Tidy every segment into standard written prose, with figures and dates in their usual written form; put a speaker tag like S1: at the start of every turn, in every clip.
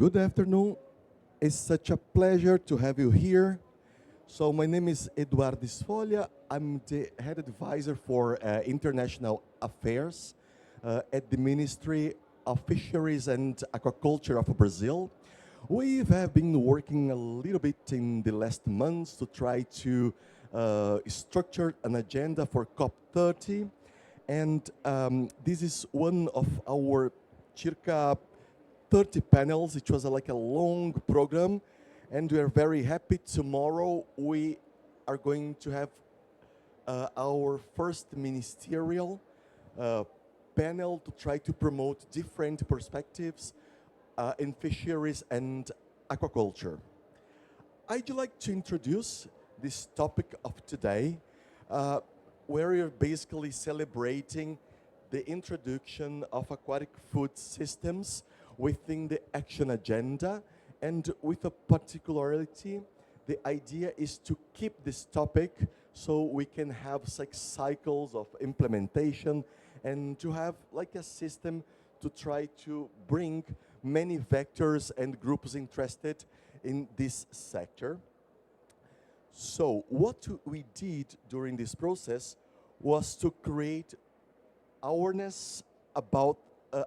S1: Good afternoon. It's such a pleasure to have you here. So my name is Eduardo Esfolha. I'm the head advisor for international affairs at the Ministry of Fisheries and Aquaculture of Brazil. We have been working a little bit in the last months to try to structure an agenda for COP30. And this is one of our circa 30 panels. It was like a long program, and we are very happy. Tomorrow we are going to have our first ministerial panel to try to promote different perspectives in fisheries and aquaculture. I'd like to introduce this topic of today, where we're basically celebrating the introduction of aquatic food systems within the action agenda, and with a particularity, the idea is to keep this topic so we can have such cycles of implementation and to have like a system to try to bring many vectors and groups interested in this sector. So what we did during this process was to create awareness about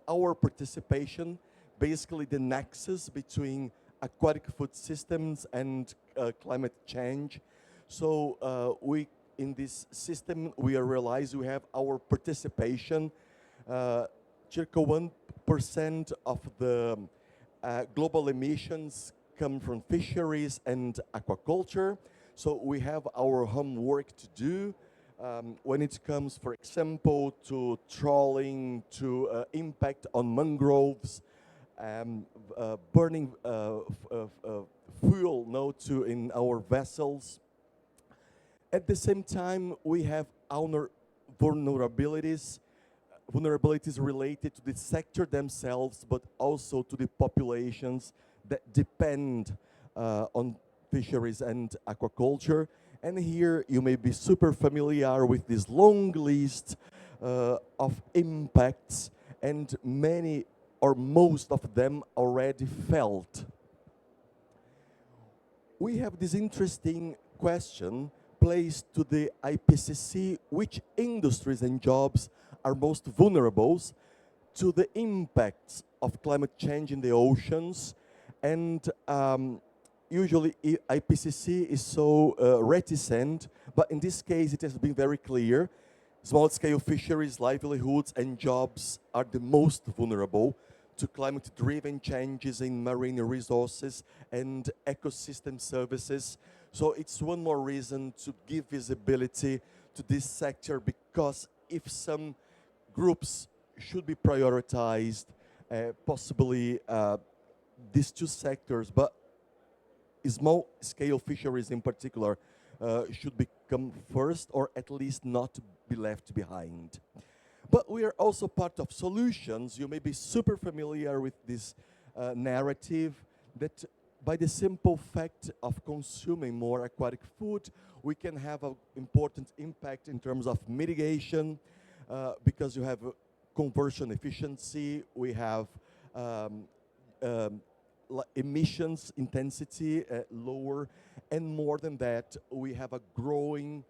S1: our participation, basically the nexus between aquatic food systems and climate change. So we, in this system, we realize we have our participation. Circa 1% of the global emissions come from fisheries and aquaculture. So we have our homework to do. When it comes, for example, to trawling, to impact on mangroves, burning fuel in our vessels. At the same time, we have our vulnerabilities related to the sector themselves, but also to the populations that depend on fisheries and aquaculture. And here you may be super familiar with this long list of impacts, and many or most of them already felt. We have this interesting question placed to the IPCC: which industries and jobs are most vulnerable to the impacts of climate change in the oceans? And usually IPCC is so reticent, but in this case it has been very clear. Small-scale fisheries, livelihoods and jobs are the most vulnerable to climate-driven changes in marine resources and ecosystem services. So it's one more reason to give visibility to this sector, because if some groups should be prioritized, possibly these two sectors, but small-scale fisheries in particular should become first, or at least not be left behind. But we are also part of solutions. You may be super familiar with this narrative that by the simple fact of consuming more aquatic food, we can have an important impact in terms of mitigation, because you have conversion efficiency, we have emissions intensity lower, and more than that, we have a growing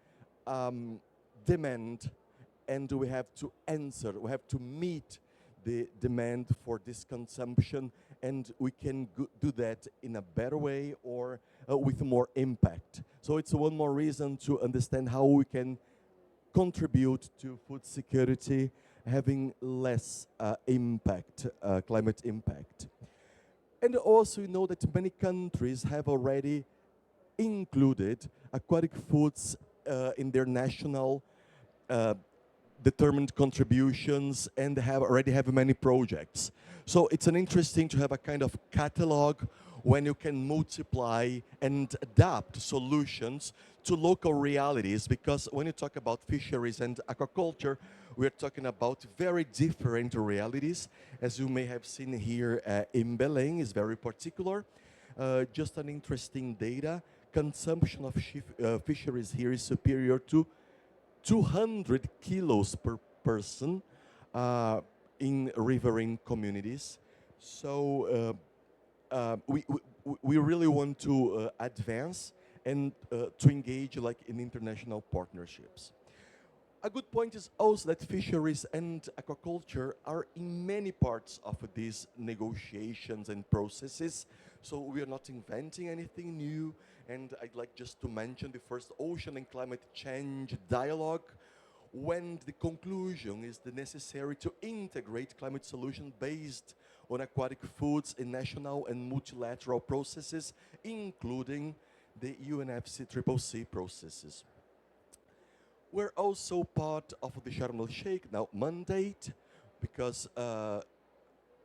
S1: demand, and we have to answer, we have to meet the demand for this consumption, and we can do that in a better way or with more impact. So it's one more reason to understand how we can contribute to food security, having less impact, climate impact. And also we know that many countries have already included aquatic foods in their national determined contributions, and already have many projects. So it's an interesting to have a kind of catalog when you can multiply and adapt solutions to local realities, because when you talk about fisheries and aquaculture, we're talking about very different realities. As you may have seen here in Belém is very particular. Just an interesting data, consumption of fisheries here is superior to 200 kilos per person in riverine communities. So we really want to advance and to engage like in international partnerships. A good point is also that fisheries and aquaculture are in many parts of these negotiations and processes. So we are not inventing anything new. And I'd like just to mention the first Ocean and Climate Change Dialogue, when the conclusion is the necessary to integrate climate solutions based on aquatic foods in national and multilateral processes, including the UNFCCC processes. We're also part of the Sharm el-Sheikh now mandate, because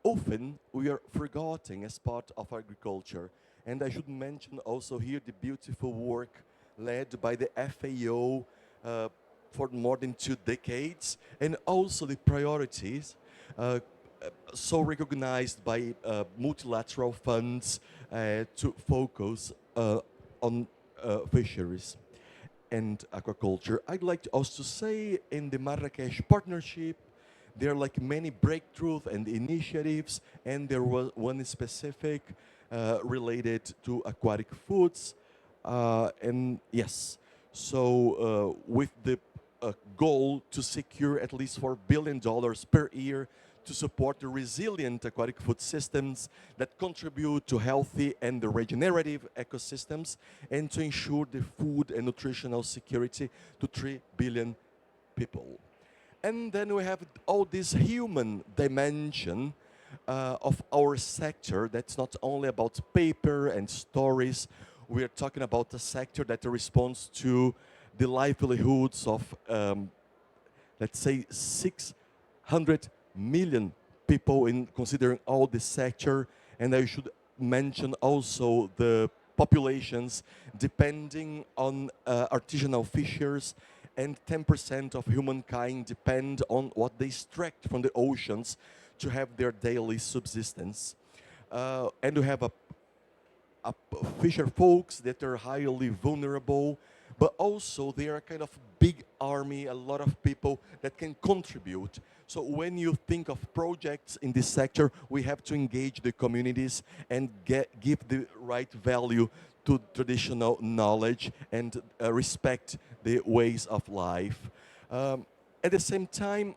S1: often we are forgotten as part of agriculture. And I should mention also here the beautiful work led by the FAO for more than 2 decades, and also the priorities so recognized by multilateral funds to focus on fisheries and aquaculture. I'd like to also say in the Marrakesh partnership, there are like many breakthroughs and initiatives, and there was one specific related to aquatic foods. And yes, so with the goal to secure at least $4 billion per year to support the resilient aquatic food systems that contribute to healthy and regenerative ecosystems, and to ensure the food and nutritional security to 3 billion people. And then we have all this human dimension of our sector that's not only about paper and stories. We are talking about a sector that responds to the livelihoods of, let's say, 600 million people in considering all the sector. And I should mention also the populations depending on artisanal fishers, and 10% of humankind depend on what they extract from the oceans to have their daily subsistence. And we have a fisher folks that are highly vulnerable, but also they are a kind of big army, a lot of people that can contribute. So when you think of projects in this sector, we have to engage the communities and give the right value to traditional knowledge and respect the ways of life. At the same time,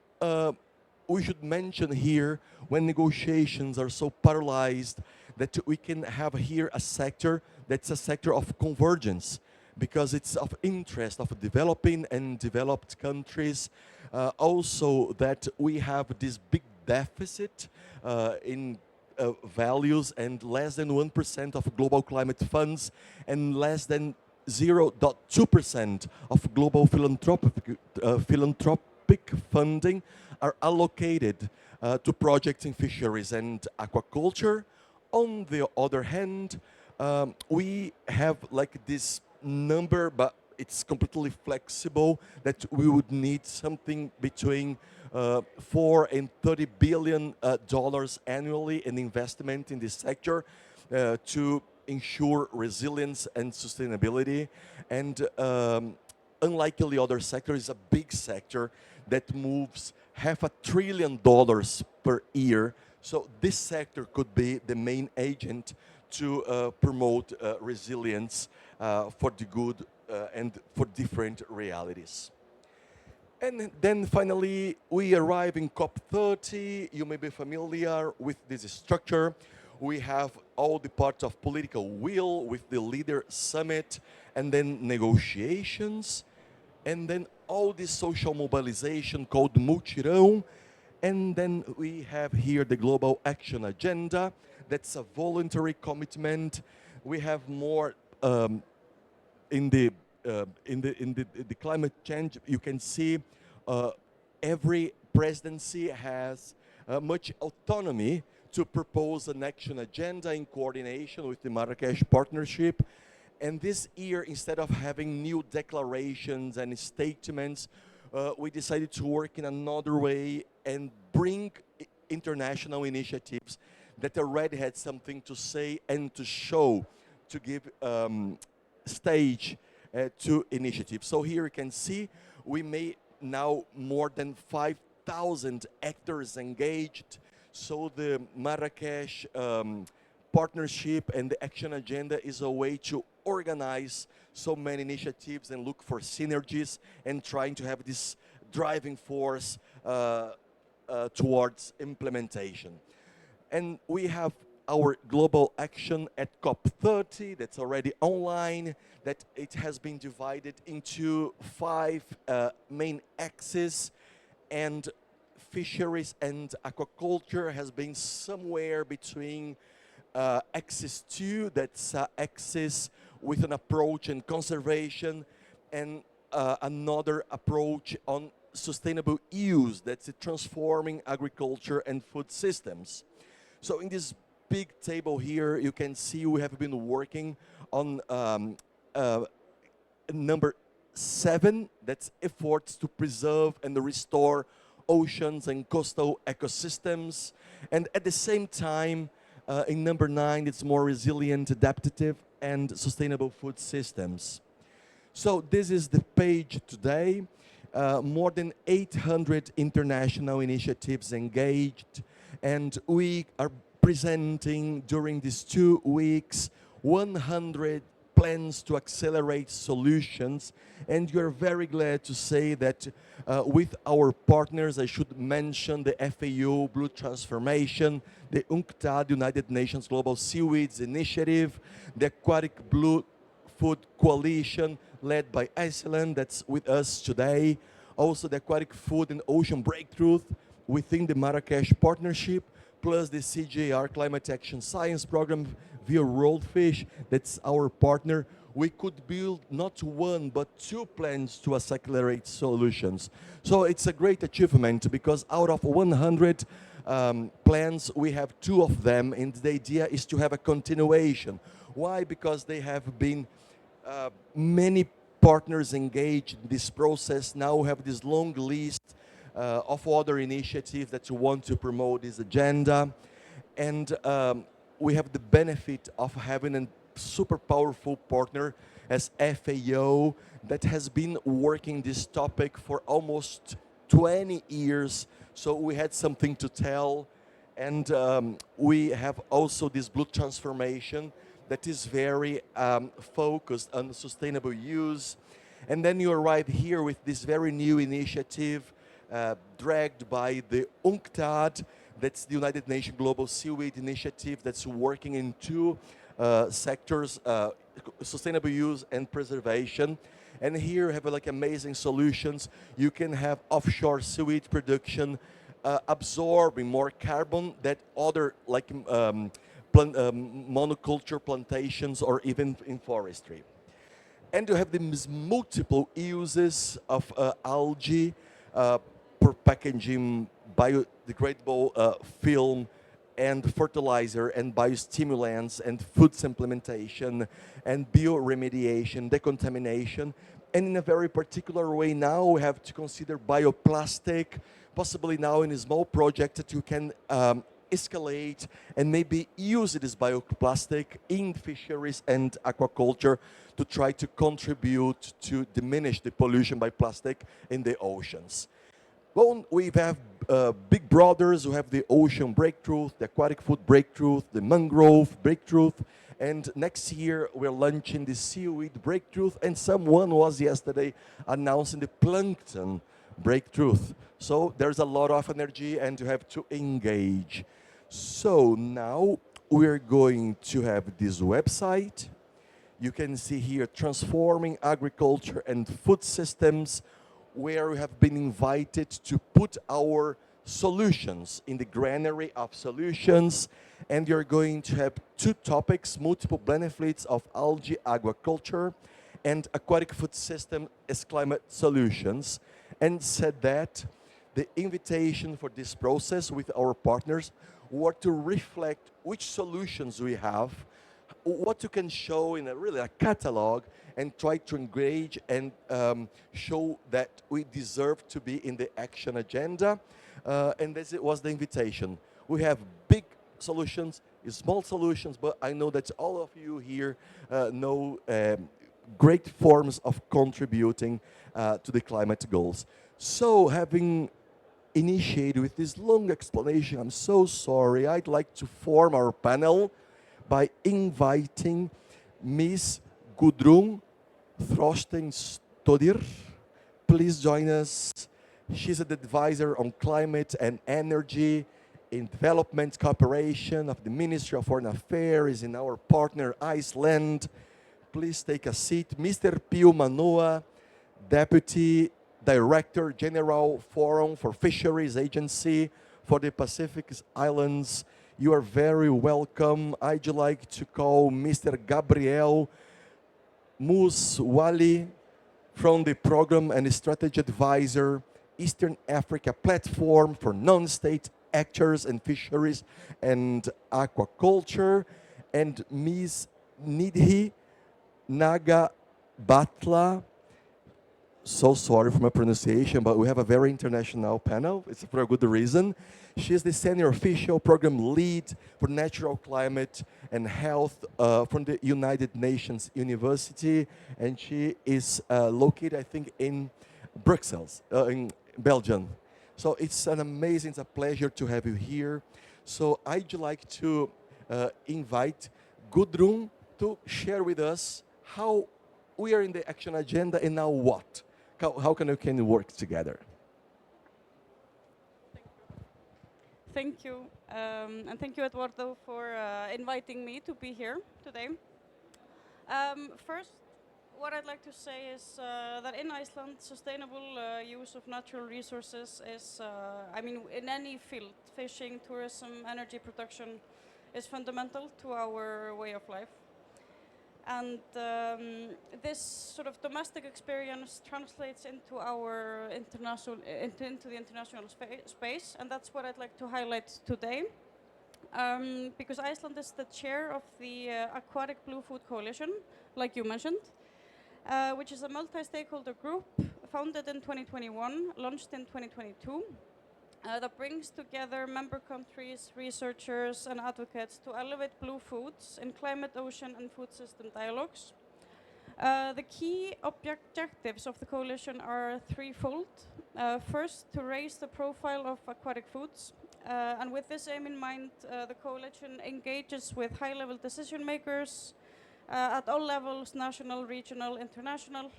S1: we should mention here, when negotiations are so paralyzed, that we can have here a sector that's a sector of convergence, because it's of interest of developing and developed countries. Also that we have this big deficit in values, and less than 1% of global climate funds, and less than 0.2% of global philanthropic funding are allocated to projects in fisheries and aquaculture. On the other hand, we have like this number, but it's completely flexible, that we would need something between $4 and $30 billion annually in investment in this sector to ensure resilience and sustainability. And unlike the other sector, is a big sector that moves $500 billion per year. So this sector could be the main agent to promote resilience for the good and for different realities. And then finally, we arrive in COP30. You may be familiar with this structure. We have all the parts of political will with the leader summit, and then negotiations, and then all this social mobilization called Multirão. And then we have here the Global Action Agenda. That's a voluntary commitment. We have more in the climate change. You can see every presidency has much autonomy to propose an action agenda in coordination with the Marrakesh partnership. And this year, instead of having new declarations and statements, we decided to work in another way and bring international initiatives that already had something to say and to show, to give stage to initiatives. So here you can see we made now more than 5,000 actors engaged. So the Marrakesh partnership and the action agenda is a way to organize so many initiatives and look for synergies and trying to have this driving force towards implementation. And we have our global action at COP30 that's already online, that it has been divided into 5 main axes, and fisheries and aquaculture has been somewhere between axis 2, that's axis with an approach in conservation, and another approach on sustainable use, that's transforming agriculture and food systems. So in this big table here, you can see we have been working on number 7, that's efforts to preserve and restore oceans and coastal ecosystems. And at the same time, in number 9, it's more resilient, adaptive, and sustainable food systems. So this is the page today. More than 800 international initiatives engaged, and we are presenting during these 2 weeks 100 plans to accelerate solutions, and you're very glad to say that with our partners, I should mention the FAO Blue Transformation, the UNCTAD, United Nations Global Seaweeds Initiative, the Aquatic Blue Food Coalition, led by Iceland, that's with us today, also the Aquatic Food and Ocean Breakthrough within the Marrakesh Partnership, plus the CJR Climate Action Science Program via Rollfish, that's our partner. We could build not 1 but 2 plans to accelerate solutions. So it's a great achievement because out of 100 plans, we have 2 of them, and the idea is to have a continuation. Why? Because they have been many partners engaged in this process. Now we have this long list of other initiatives that want to promote this agenda. And we have the benefit of having a super powerful partner as FAO that has been working this topic for almost 20 years. So we had something to tell. And we have also this blue transformation that is very focused on sustainable use. And then you're right here with this very new initiative dragged by the UNCTAD, that's the United Nations Global Seaweed Initiative, that's working in 2 sectors, sustainable use and preservation. And here you have like amazing solutions. You can have offshore seaweed production absorbing more carbon that other like monoculture plantations or even in forestry. And you have these multiple uses of algae for packaging, biodegradable film, and fertilizer, and biostimulants, and food supplementation, and bioremediation, decontamination. And in a very particular way now, we have to consider bioplastic, possibly now in a small project that you can escalate and maybe use this bioplastic in fisheries and aquaculture to try to contribute to diminish the pollution by plastic in the oceans. Well, we have big brothers who have the ocean breakthrough, the aquatic food breakthrough, the mangrove breakthrough, and next year we're launching the seaweed breakthrough, and someone was yesterday announcing the plankton breakthrough. So there's a lot of energy and you have to engage. So now we're going to have this website. You can see here transforming agriculture and food systems, where we have been invited to put our solutions in the granary of solutions. And you're going to have 2 topics, multiple benefits of algae aquaculture and aquatic food system as climate solutions. And said that the invitation for this process with our partners were to reflect which solutions we have, what you can show in a catalog, and try to engage and show that we deserve to be in the action agenda. And this was the invitation. We have big solutions, small solutions, but I know that all of you here know great forms of contributing to the climate goals. So having initiated with this long explanation, I'm so sorry, I'd like to form our panel. by inviting Miss Gudrun Throstenstodir. Please join us. She's an advisor on climate and energy in development cooperation of the Ministry of Foreign Affairs in our partner Iceland. Please take a seat. Mr. Pio Manoa, Deputy Director General Forum for Fisheries Agency for the Pacific Islands. You are very welcome. I'd like to call Mr. Gabriel Muswali from the Program and Strategy Advisor, Eastern Africa Platform for Non-State Actors in Fisheries and Aquaculture, and Ms. Nidhi Naga Batla. So sorry for my pronunciation, but we have a very international panel. It's for a good reason. She is the Senior Official Program Lead for Natural Climate and Health from the United Nations University, and she is located, I think, in Brussels, in Belgium. So it's it's a pleasure to have you here. So I'd like to invite Gudrun to share with us how we are in the action agenda and now what? How can we work together?
S2: Thank you. And thank you, Eduardo, for inviting me to be here today. First, what I'd like to say is that in Iceland, sustainable use of natural resources is, in any field, fishing, tourism, energy production, is fundamental to our way of life. And this sort of domestic experience translates into our into the international space, and that's what I'd like to highlight today. Because Iceland is the chair of the Aquatic Blue Food Coalition, like you mentioned, which is a multi-stakeholder group founded in 2021, launched in 2022, that brings together member countries, researchers, and advocates to elevate blue foods in climate, ocean, and food system dialogues. The key objectives of the coalition are threefold. First, to raise the profile of aquatic foods. And with this aim in mind, the coalition engages with high-level decision makers at all levels, national, regional, international,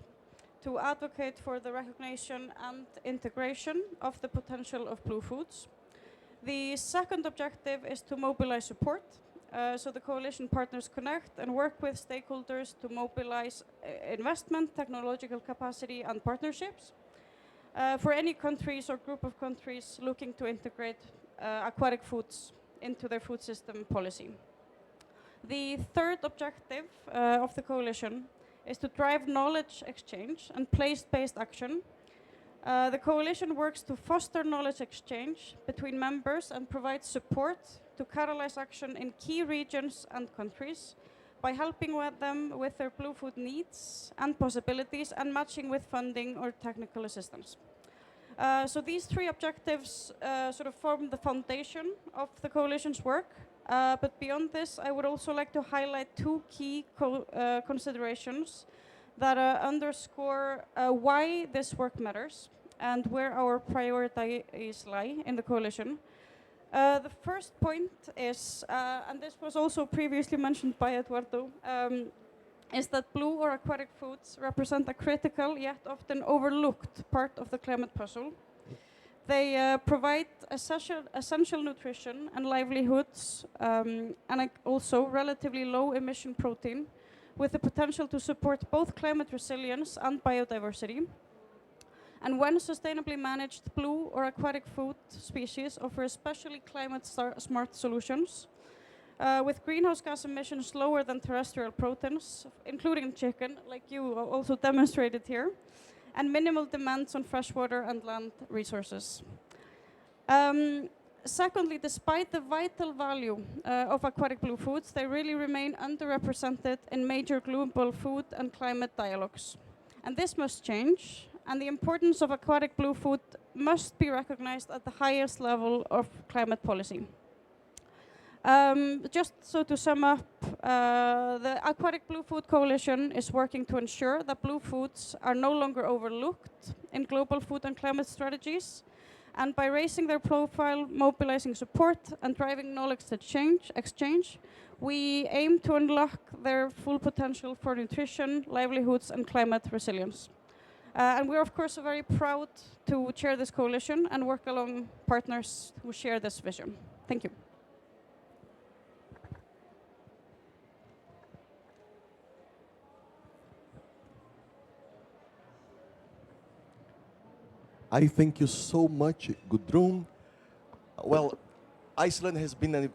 S2: to advocate for the recognition and integration of the potential of blue foods. The second objective is to mobilize support. So the coalition partners connect and work with stakeholders to mobilize investment, technological capacity, and partnerships for any countries or group of countries looking to integrate aquatic foods into their food system policy. The third objective of the coalition is to drive knowledge exchange and place-based action. The coalition works to foster knowledge exchange between members and provide support to catalyze action in key regions and countries by helping them with their blue food needs and possibilities and matching with funding or technical assistance. So these three objectives sort of form the foundation of the coalition's work. But beyond this, I would also like to highlight two key considerations that underscore why this work matters and where our priorities lie in the coalition. The first point is, and this was also previously mentioned by Eduardo, is that blue or aquatic foods represent a critical yet often overlooked part of the climate puzzle. They provide essential nutrition and livelihoods, and also relatively low emission protein, with the potential to support both climate resilience and biodiversity. And when sustainably managed, blue or aquatic food species offer especially climate-smart solutions, with greenhouse gas emissions lower than terrestrial proteins, including chicken, like you also demonstrated here, and minimal demands on freshwater and land resources. Secondly, despite the vital value of aquatic blue foods, they really remain underrepresented in major global food and climate dialogues. And this must change, and the importance of aquatic blue food must be recognized at the highest level of climate policy. Just so to sum up, the Aquatic Blue Food Coalition is working to ensure that blue foods are no longer overlooked in global food and climate strategies, And by raising their profile, mobilizing support, and driving knowledge exchange, we aim to unlock their full potential for nutrition, livelihoods, and climate resilience. And we're, of course, very proud to chair this coalition and work along partners who share this vision. Thank you.
S1: I thank you so much, Gudrun. Well, Iceland has been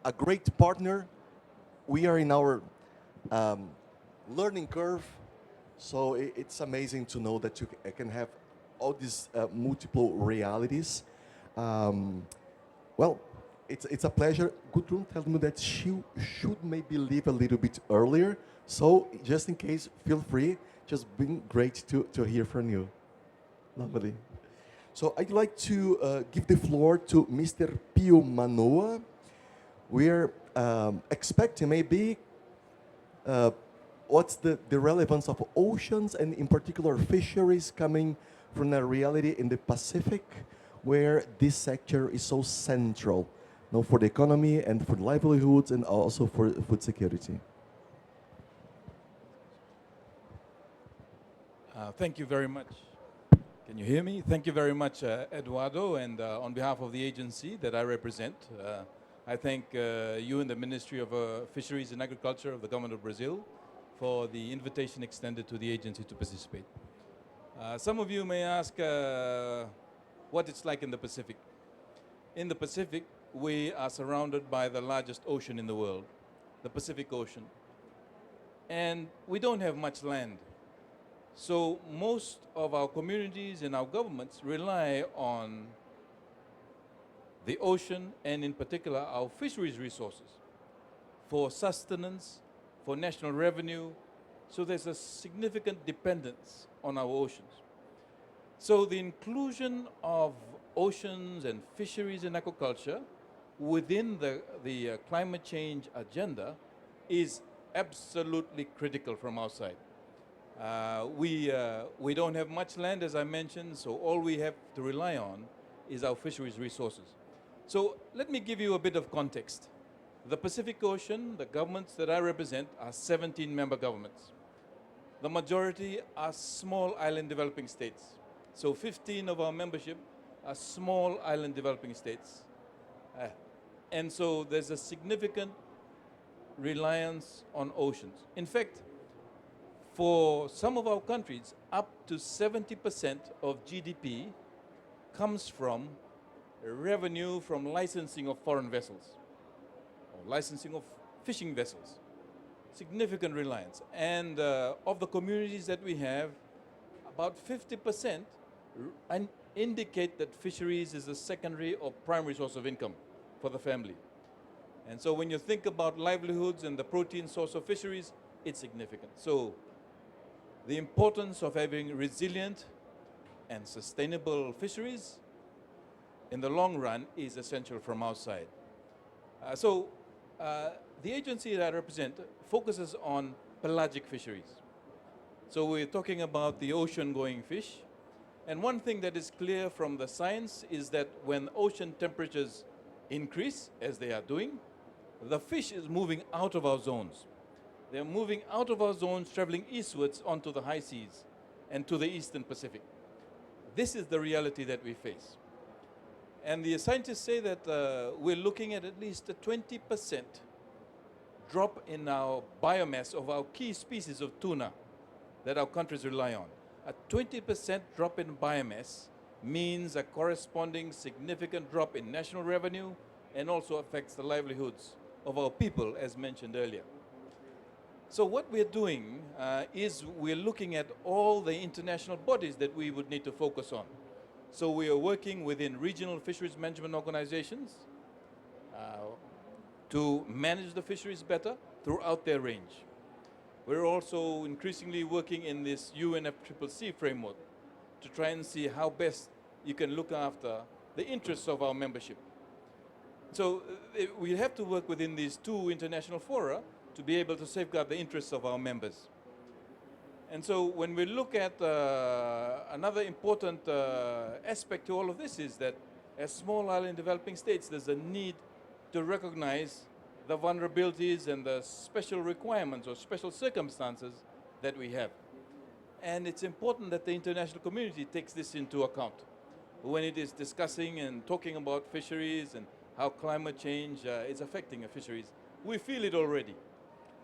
S1: a great partner. We are in our learning curve, so it's amazing to know that you can have all these multiple realities. Well, it's a pleasure. Gudrun told me that she should maybe leave a little bit earlier, so just in case, feel free. Just been great to hear from you. Lovely. So I'd like to give the floor to Mr. Pio Manoa. We're expecting maybe what's the relevance of oceans and in particular fisheries coming from a reality in the Pacific where this sector is so central, you know, for the economy and for livelihoods and also for food security.
S3: Thank you very much. Can you hear me? Thank you very much, Eduardo, and on behalf of the agency that I represent, I thank you and the Ministry of Fisheries and Agriculture of the Government of Brazil for the invitation extended to the agency to participate. Some of you may ask what it's like in the Pacific. In the Pacific, we are surrounded by the largest ocean in the world, the Pacific Ocean. And we don't have much land. So most of our communities and our governments rely on the ocean and in particular our fisheries resources for sustenance, for national revenue. So there's a significant dependence on our oceans. So the inclusion of oceans and fisheries and aquaculture within the climate change agenda is absolutely critical from our side. We don't have much land, as I mentioned, so all we have to rely on is our fisheries resources. So let me give you a bit of context. The Pacific Ocean, the governments that I represent are 17 member governments. The majority are small island developing states. So 15 of our membership are small island developing states. And so there's a significant reliance on oceans. In fact, for some of our countries, up to 70% of GDP comes from revenue from licensing of foreign vessels, or licensing of fishing vessels. Significant reliance. And of the communities that we have, about 50% indicate that fisheries is a secondary or primary source of income for the family. And so when you think about livelihoods and the protein source of fisheries, it's significant. So the importance of having resilient and sustainable fisheries in the long run is essential from our side. The agency that I represent focuses on pelagic fisheries. So we're talking about the ocean-going fish. And one thing that is clear from the science is that when ocean temperatures increase, as they are doing, the fish is moving out of our zones. They're moving out of our zones, traveling eastwards onto the high seas and to the eastern Pacific. This is the reality that we face. And the scientists say that we're looking at least a 20% drop in our biomass of our key species of tuna that our countries rely on. A 20% drop in biomass means a corresponding significant drop in national revenue and also affects the livelihoods of our people, as mentioned earlier. So what we're doing is we're looking at all the international bodies that we would need to focus on. So we are working within regional fisheries management organizations to manage the fisheries better throughout their range. We're also increasingly working in this UNFCCC framework to try and see how best you can look after the interests of our membership. So we have to work within these two international fora to be able to safeguard the interests of our members. And so when we look at another important aspect to all of this is that as small island developing states, there's a need to recognize the vulnerabilities and the special requirements or special circumstances that we have. And it's important that the international community takes this into account when it is discussing and talking about fisheries and how climate change is affecting fisheries. We feel it already.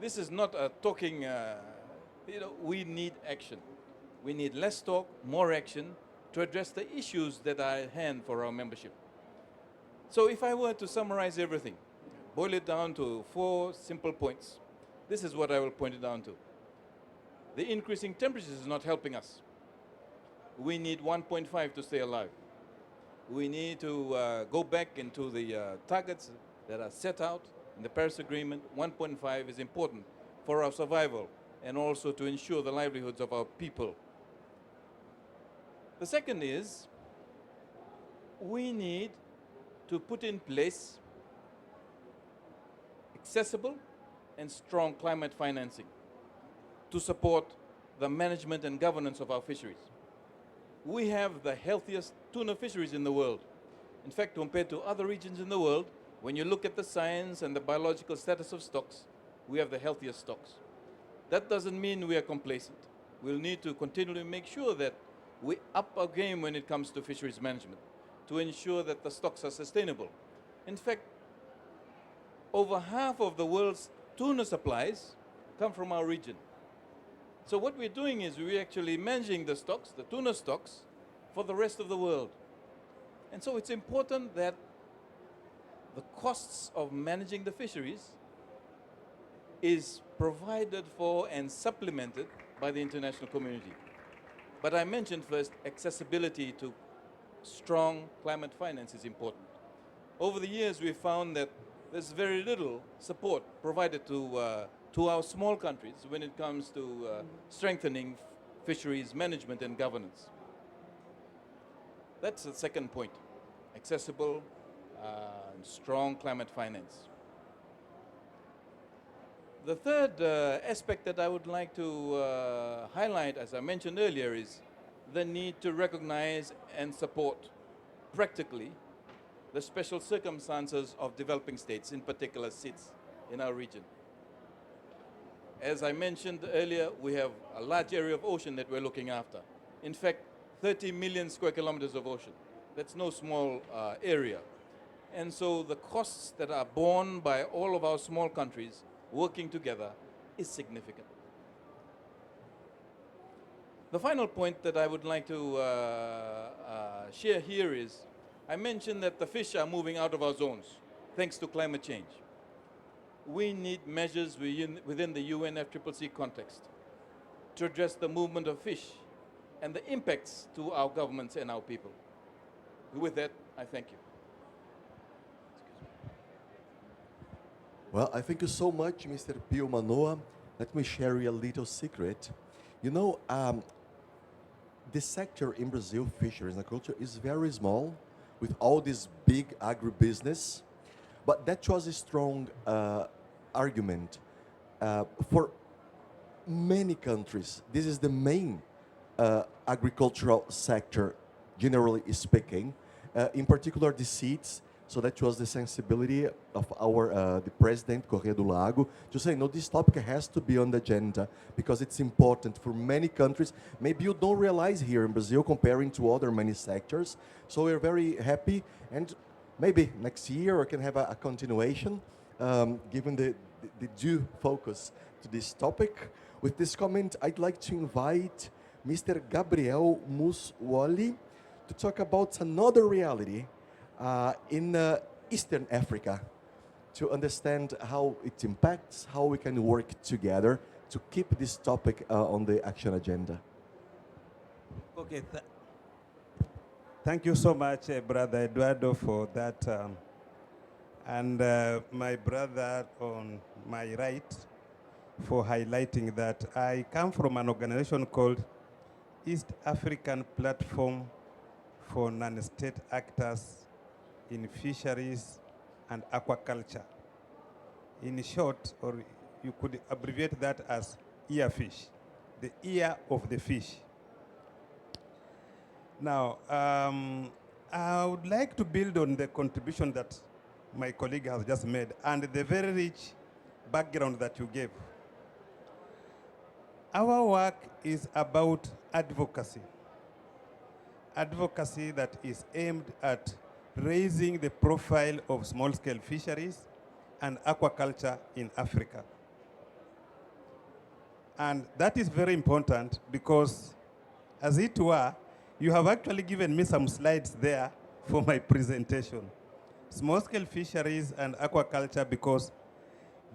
S3: This is not a talking, we need action. We need less talk, more action to address the issues that are at hand for our membership. So if I were to summarize everything, boil it down to 4 simple points, this is what I will point it down to. The increasing temperatures is not helping us. We need 1.5 to stay alive. We need to go back into the targets that are set out in the Paris Agreement. 1.5 is important for our survival and also to ensure the livelihoods of our people. The second is we need to put in place accessible and strong climate financing to support the management and governance of our fisheries. We have the healthiest tuna fisheries in the world. In fact, compared to other regions in the world, when you look at the science and the biological status of stocks, we have the healthiest stocks. That doesn't mean we are complacent. We'll need to continually make sure that we up our game when it comes to fisheries management to ensure that the stocks are sustainable. In fact, over half of the world's tuna supplies come from our region. So what we're doing is we're actually managing the stocks, the tuna stocks, for the rest of the world. And so it's important that the costs of managing the fisheries is provided for and supplemented by the international community. But I mentioned first, accessibility to strong climate finance is important. Over the years, we've found that there's very little support provided to our small countries when it comes to strengthening fisheries management and governance. That's the second point, accessible and strong climate finance. The third aspect that I would like to highlight, as I mentioned earlier, is the need to recognize and support practically the special circumstances of developing states, in particular SIDS, in our region. As I mentioned earlier, we have a large area of ocean that we're looking after. In fact, 30 million square kilometers of ocean. That's no small area. And so the costs that are borne by all of our small countries working together is significant. The final point that I would like to share here is, I mentioned that the fish are moving out of our zones thanks to climate change. We need measures within the UNFCCC context to address the movement of fish and the impacts to our governments and our people. With that, I thank you.
S1: Well, I thank you so much, Mr. Pio Manoa. Let me share you a little secret. You know, the sector in Brazil, fisheries and aquaculture, is very small with all this big agribusiness. But that was a strong argument. For many countries, this is the main agricultural sector, generally speaking. In particular, the seeds. So that was the sensibility of our the president, Correia do Lago, to say, no, this topic has to be on the agenda because it's important for many countries. Maybe you don't realize here in Brazil comparing to other many sectors. So we're very happy, and maybe next year we can have a continuation, given the due focus to this topic. With this comment, I'd like to invite Mr. Gabriel Muswali to talk about another reality in Eastern Africa, to understand how it impacts, how we can work together to keep this topic on the action agenda.
S4: Okay, thank you so much, Brother Eduardo, for that. And my brother on my right for highlighting that. I come from an organization called East African Platform for Non-State Actors in Fisheries and Aquaculture. In short, or you could abbreviate that as EAFISH. the ear of the fish. Now, I would like to build on the contribution that my colleague has just made and the very rich background that you gave. Our work is about advocacy. Advocacy that is aimed at raising the profile of small-scale fisheries and aquaculture in Africa. And that is very important because, as it were, you have actually given me some slides there for my presentation. Small-scale fisheries and aquaculture, because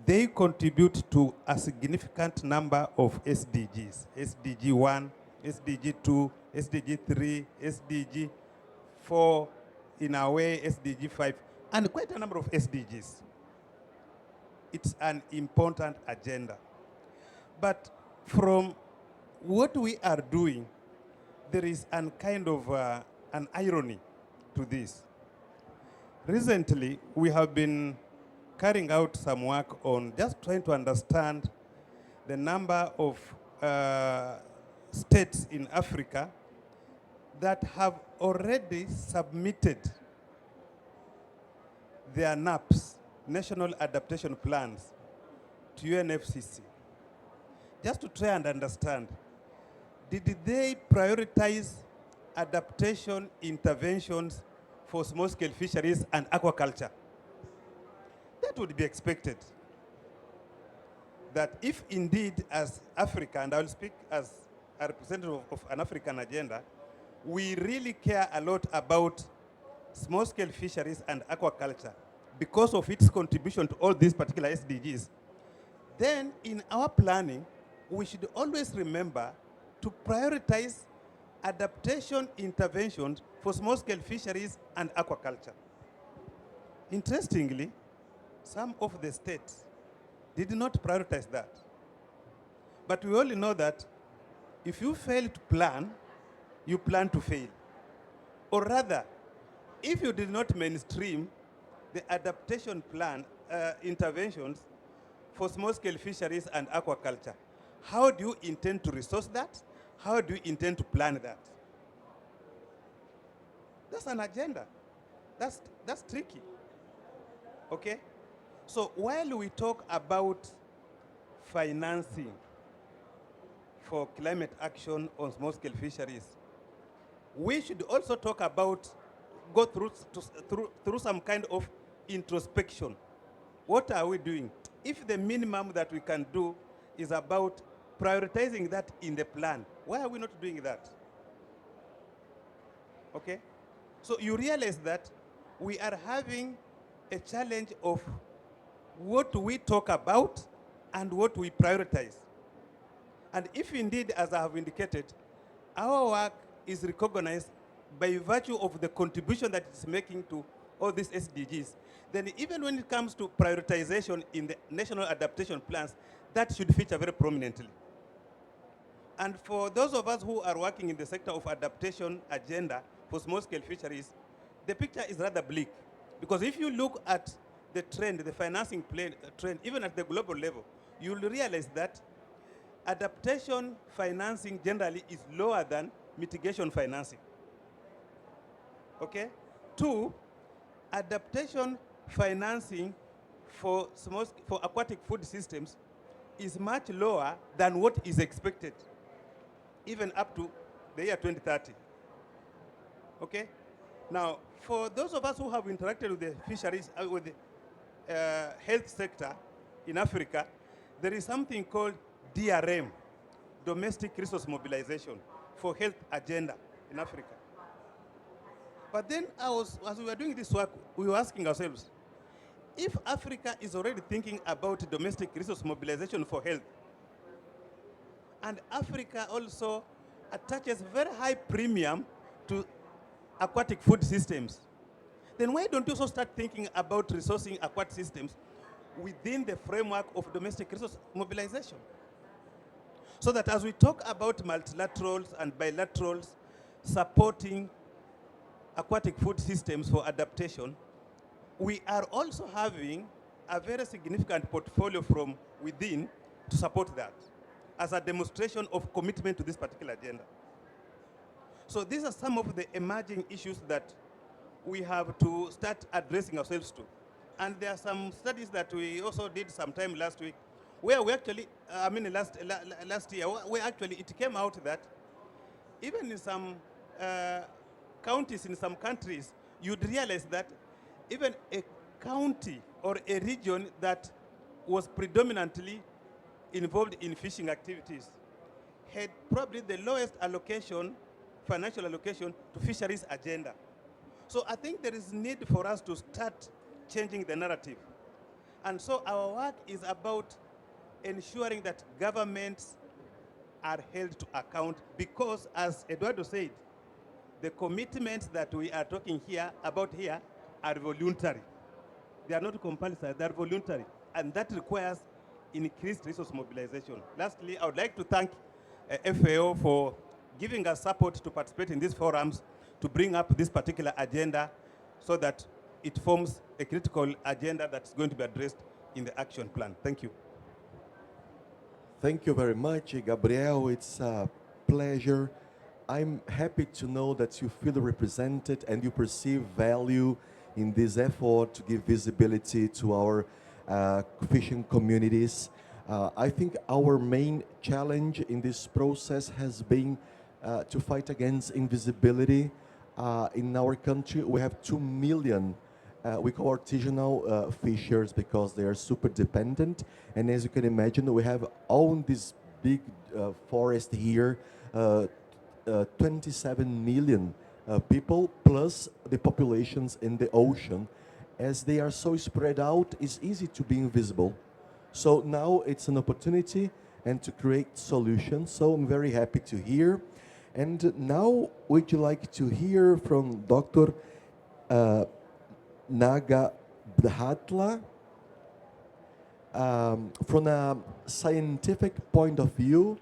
S4: they contribute to a significant number of SDGs. SDG 1, SDG 2, SDG 3, SDG 4, in a way, SDG 5, and quite a number of SDGs. It's an important agenda. But from what we are doing, there is an kind of an irony to this. Recently, we have been carrying out some work on just trying to understand the number of states in Africa that have already submitted their NAPs, National Adaptation Plans, to UNFCCC. Just to try and understand, did they prioritize adaptation interventions for small-scale fisheries and aquaculture? That would be expected. That if indeed as Africa, and I will speak as a representative of an African agenda, we really care a lot about small-scale fisheries and aquaculture because of its contribution to all these particular SDGs, then in our planning, we should always remember to prioritize adaptation interventions for small-scale fisheries and aquaculture. Interestingly, some of the states did not prioritize that. But we all know that if you fail to plan, you plan to fail. Or rather, if you did not mainstream the adaptation plan interventions for small-scale fisheries and aquaculture, how do you intend to resource that? How do you intend to plan that? That's an agenda. That's tricky. Okay? So while we talk about financing for climate action on small-scale fisheries, we should also talk about, go through some kind of introspection. What are we doing? If the minimum that we can do is about prioritizing that in the plan, why are we not doing that? Okay? So you realize that we are having a challenge of what we talk about and what we prioritize. And if indeed, as I have indicated, our work is recognized by virtue of the contribution that it's making to all these SDGs, then even when it comes to prioritization in the national adaptation plans, that should feature very prominently. And for those of us who are working in the sector of adaptation agenda for small-scale fisheries, the picture is rather bleak. Because if you look at the trend, the financing trend, even at the global level, you'll realize that adaptation financing generally is lower than mitigation financing. Okay? 2, adaptation financing for aquatic food systems is much lower than what is expected, even up to the year 2030. Okay? Now, for those of us who have interacted with the fisheries, with the health sector in Africa, there is something called DRM, Domestic Resource Mobilization, for health agenda in Africa. But then as we were doing this work, we were asking ourselves, if Africa is already thinking about domestic resource mobilization for health, and Africa also attaches very high premium to aquatic food systems, then why don't you also start thinking about resourcing aquatic systems within the framework of domestic resource mobilization? So that as we talk about multilaterals and bilaterals supporting aquatic food systems for adaptation, we are also having a very significant portfolio from within to support that. as a demonstration of commitment to this particular agenda. So these are some of the emerging issues that we have to start addressing ourselves to. And there are some studies that we also did sometime last week, where we actually, last year, where actually it came out that even in some counties, in some countries, you'd realize that even a county or a region that was predominantly involved in fishing activities had probably the lowest allocation, financial allocation to fisheries agenda. So I think there is need for us to start changing the narrative. And so our work is about ensuring that governments are held to account because, as Eduardo said, the commitments that we are talking about here are voluntary. They are not compulsory, they are voluntary. And that requires increased resource mobilization. Lastly, I would like to thank FAO for giving us support to participate in these forums to bring up this particular agenda so that it forms a critical agenda that's going to be addressed in the action plan. Thank you.
S1: Thank you very much, Gabriel. It's a pleasure. I'm happy to know that you feel represented and you perceive value in this effort to give visibility to our fishing communities. I think our main challenge in this process has been to fight against invisibility. In our country, we have 2 million we call artisanal fishers because they are super dependent. And as you can imagine, we have all this big forest here, 27 million people plus the populations in the ocean. As they are so spread out, it's easy to be invisible. So now it's an opportunity and to create solutions. So I'm very happy to hear. And now would you like to hear from Dr. Naga Bhatla? From a scientific point of view,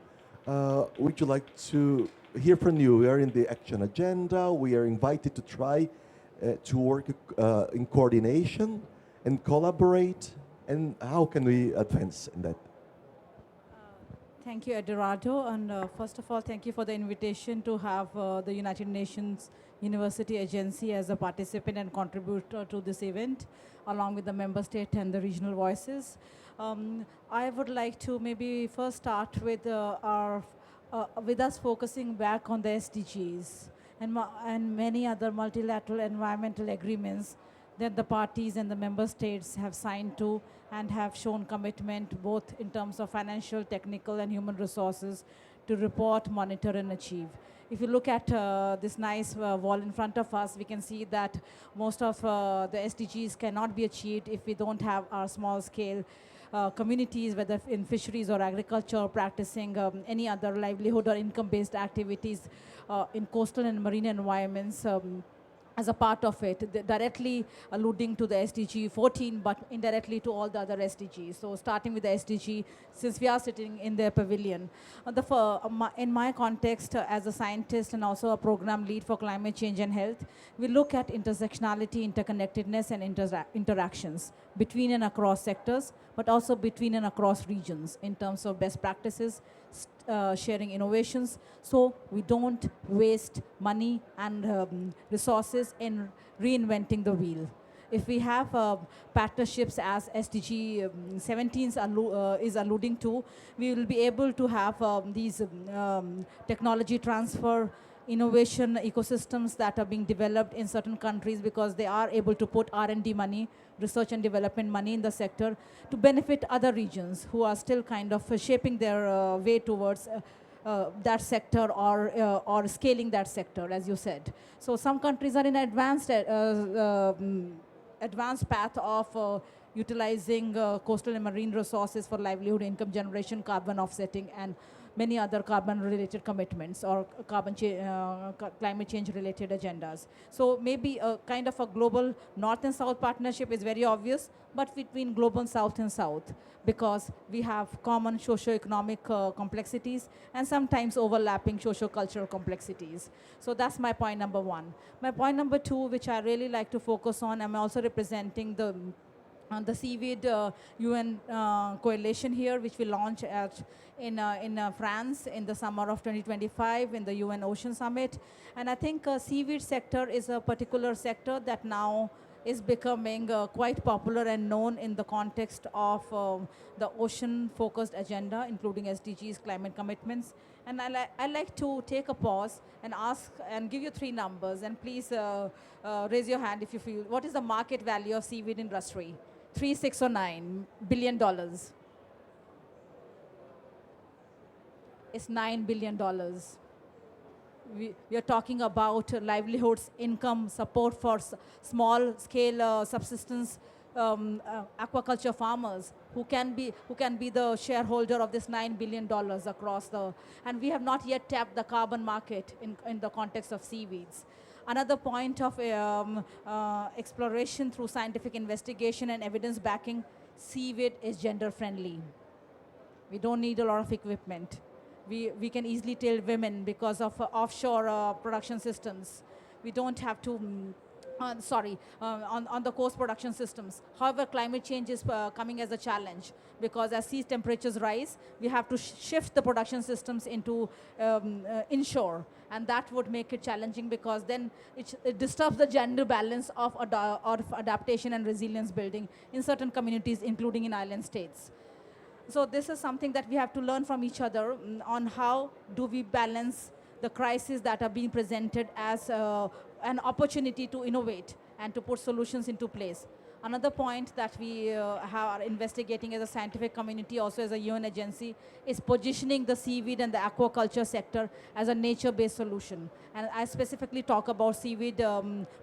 S1: would you like to hear from you? We are in the action agenda. We are invited to try to work in coordination and collaborate. And how can we advance in that?
S5: Thank you, Eduardo. And first of all, thank you for the invitation to have the United Nations University Agency as a participant and contributor to this event, along with the member state and the regional voices. I would like to maybe first start with with us focusing back on the SDGs and many other multilateral environmental agreements that the parties and the member states have signed to and have shown commitment both in terms of financial, technical, and human resources to report, monitor, and achieve. If you look at this nice wall in front of us, we can see that most of the SDGs cannot be achieved if we don't have our small-scale communities, whether in fisheries or agriculture, practicing any other livelihood or income-based activities in coastal and marine environments. As a part of it, directly alluding to the SDG 14, but indirectly to all the other SDGs. So starting with the SDG, since we are sitting in the pavilion. In my context, as a scientist and also a program lead for climate change and health, we look at intersectionality, interconnectedness, and interactions between and across sectors, but also between and across regions in terms of best practices, sharing innovations, so we don't waste money and resources in reinventing the wheel. If we have partnerships as SDG 17 is alluding to, we will be able to have these technology transfer, innovation ecosystems that are being developed in certain countries because they are able to put R&D money, research and development money in the sector to benefit other regions who are still kind of shaping their way towards that sector or scaling that sector, as you said. So some countries are in advanced path of utilizing coastal and marine resources for livelihood, income generation, carbon offsetting, and many other carbon-related commitments or climate change-related agendas. So maybe a kind of a global North and South partnership is very obvious, but between global South and South, because we have common socio-economic complexities and sometimes overlapping socio-cultural complexities. So that's my point number one. My point number two, which I really like to focus on, I'm also representing the the seaweed UN coalition here, which we launch in France in the summer of 2025 in the UN Ocean Summit. And I think seaweed sector is a particular sector that now is becoming quite popular and known in the context of the ocean-focused agenda, including SDGs, climate commitments. And I like to take a pause and ask and give you 3 numbers. And please raise your hand if you feel. What is the market value of seaweed industry? 3, 6, or 9 billion dollars? It's $9 billion. We are talking about livelihoods, income, support for small-scale subsistence aquaculture farmers who can be the shareholder of this $9 billion across the, and we have not yet tapped the carbon market in the context of seaweeds. Another point of exploration through scientific investigation and evidence backing, seaweed is gender friendly. We don't need a lot of equipment. We can easily tell women because of offshore production systems. We don't have to, on the coast production systems. However, climate change is coming as a challenge because as sea temperatures rise, we have to shift the production systems into inshore. And that would make it challenging because then it disturbs the gender balance of adaptation and resilience building in certain communities, including in island states. So this is something that we have to learn from each other on how do we balance the crises that are being presented as an opportunity to innovate and to put solutions into place. Another point that we are investigating as a scientific community, also as a UN agency, is positioning the seaweed and the aquaculture sector as a nature-based solution. And I specifically talk about seaweed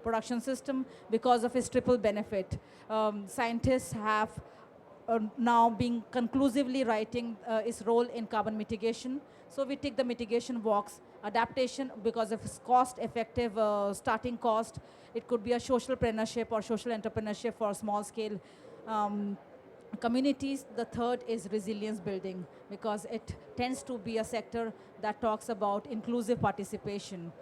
S5: production system because of its triple benefit. Scientists have now being conclusively writing its role in carbon mitigation. So we take the mitigation walks, adaptation because of its cost-effective starting cost. It could be a social entrepreneurship or social entrepreneurship for small-scale communities. The third is resilience building because it tends to be a sector that talks about inclusive participation.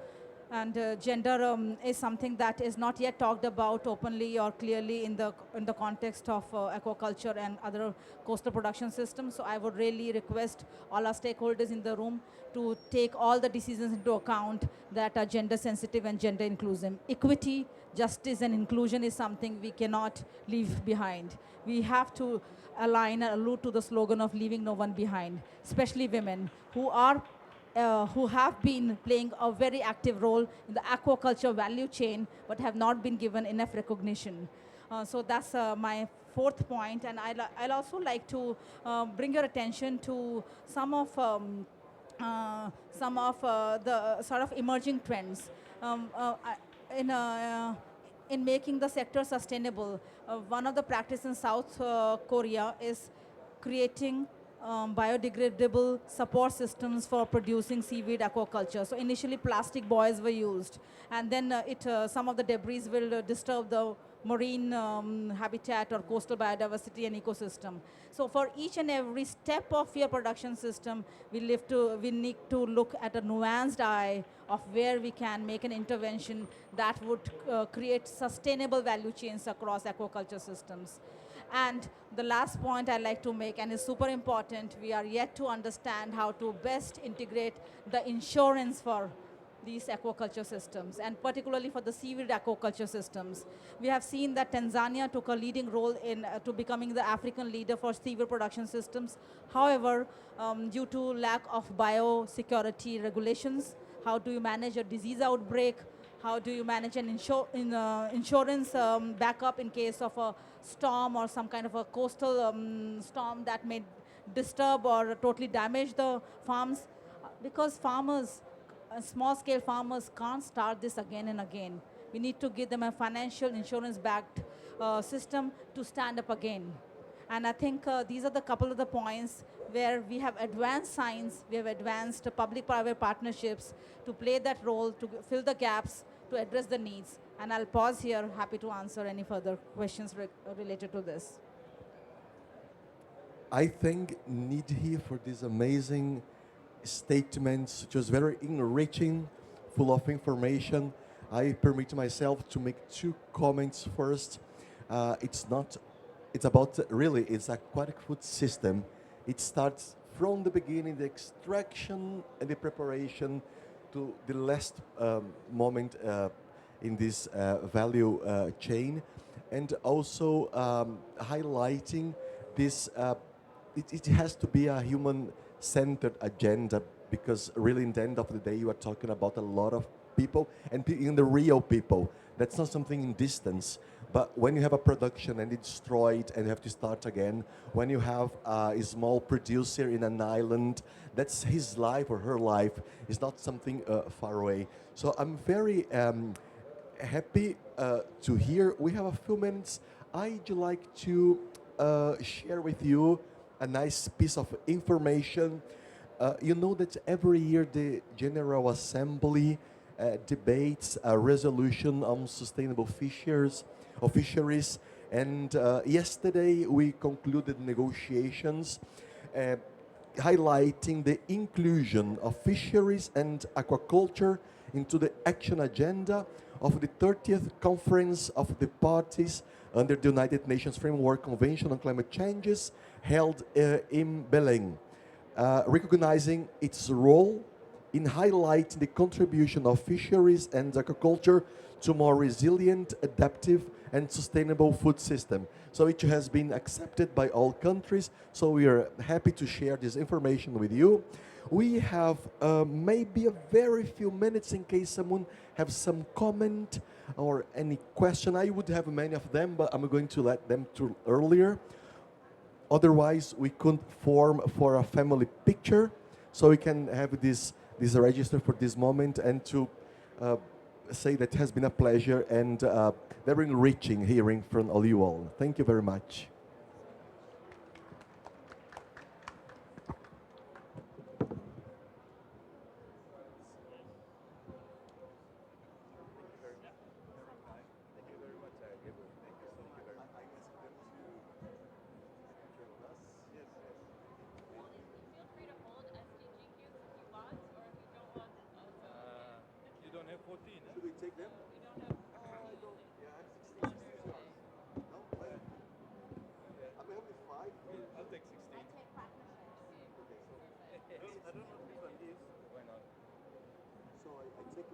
S5: And gender is something that is not yet talked about openly or clearly in the context of aquaculture and other coastal production systems. So I would really request all our stakeholders in the room to take all the decisions into account that are gender sensitive and gender inclusive. Equity, justice, and inclusion is something we cannot leave behind. We have to align and allude to the slogan of leaving no one behind, especially women who have been playing a very active role in the aquaculture value chain, but have not been given enough recognition. So that's my 4th point, and I'll also like to bring your attention to some of the sort of emerging trends in making the sector sustainable. One of the practices in South Korea is creating biodegradable support systems for producing seaweed aquaculture. So initially plastic buoys were used, and then some of the debris will disturb the marine habitat or coastal biodiversity and ecosystem. So for each and every step of your production system, we need to look at a nuanced eye of where we can make an intervention that would create sustainable value chains across aquaculture systems. And the last point I'd like to make, and is super important, we are yet to understand how to best integrate the insurance for these aquaculture systems, and particularly for the seaweed aquaculture systems. We have seen that Tanzania took a leading role in to becoming the African leader for seaweed production systems. However, due to lack of biosecurity regulations, how do you manage a disease outbreak? How do you manage an insurance backup in case of a storm or some kind of a coastal storm that may disturb or totally damage the farms? Because farmers, small-scale farmers, can't start this again and again. We need to give them a financial insurance-backed system to stand up again. And I think these are the couple of the points where we have advanced science, we have advanced public-private partnerships to play that role, to fill the gaps, to address the needs. And I'll pause here, happy to answer any further questions related to this.
S1: I thank Nidhi for these amazing statements, just very enriching, full of information. I permit myself to make 2 comments first. It's not it's about really it's aquatic food system. It starts from the beginning, the extraction and the preparation, to the last moment in this value chain, and also highlighting this. It has to be a human-centered agenda, because really, in the end of the day, you are talking about a lot of people and in the real people. That's not something in distance. But when you have a production and it's destroyed and you have to start again, when you have a small producer in an island, that's his life or her life. It's not something far away. So I'm very happy to hear. We have a few minutes. I'd like to share with you a nice piece of information. You know that every year the General Assembly debates a resolution on sustainable fisheries, and yesterday we concluded negotiations uh, highlighting the inclusion of fisheries and aquaculture into the action agenda of the 30th Conference of the Parties under the United Nations Framework Convention on Climate Changes, held in Belém, recognizing its role in highlighting the contribution of fisheries and aquaculture to more resilient, adaptive, and sustainable food system. So it has been accepted by all countries, so we are happy to share this information with you. We have maybe a very few minutes in case someone has some comment or any question. I would have many of them, but I'm going to let them through earlier. Otherwise, we could form for a family picture, so we can have this register for this moment, and to say that it has been a pleasure and very enriching hearing from all you all. Thank you very much.
S3: You don't have 14, huh?
S1: Should we take them? I'm having 5.
S3: I'll take 16.
S1: Okay, so
S4: I don't know if this one is.
S3: Why not?
S1: I take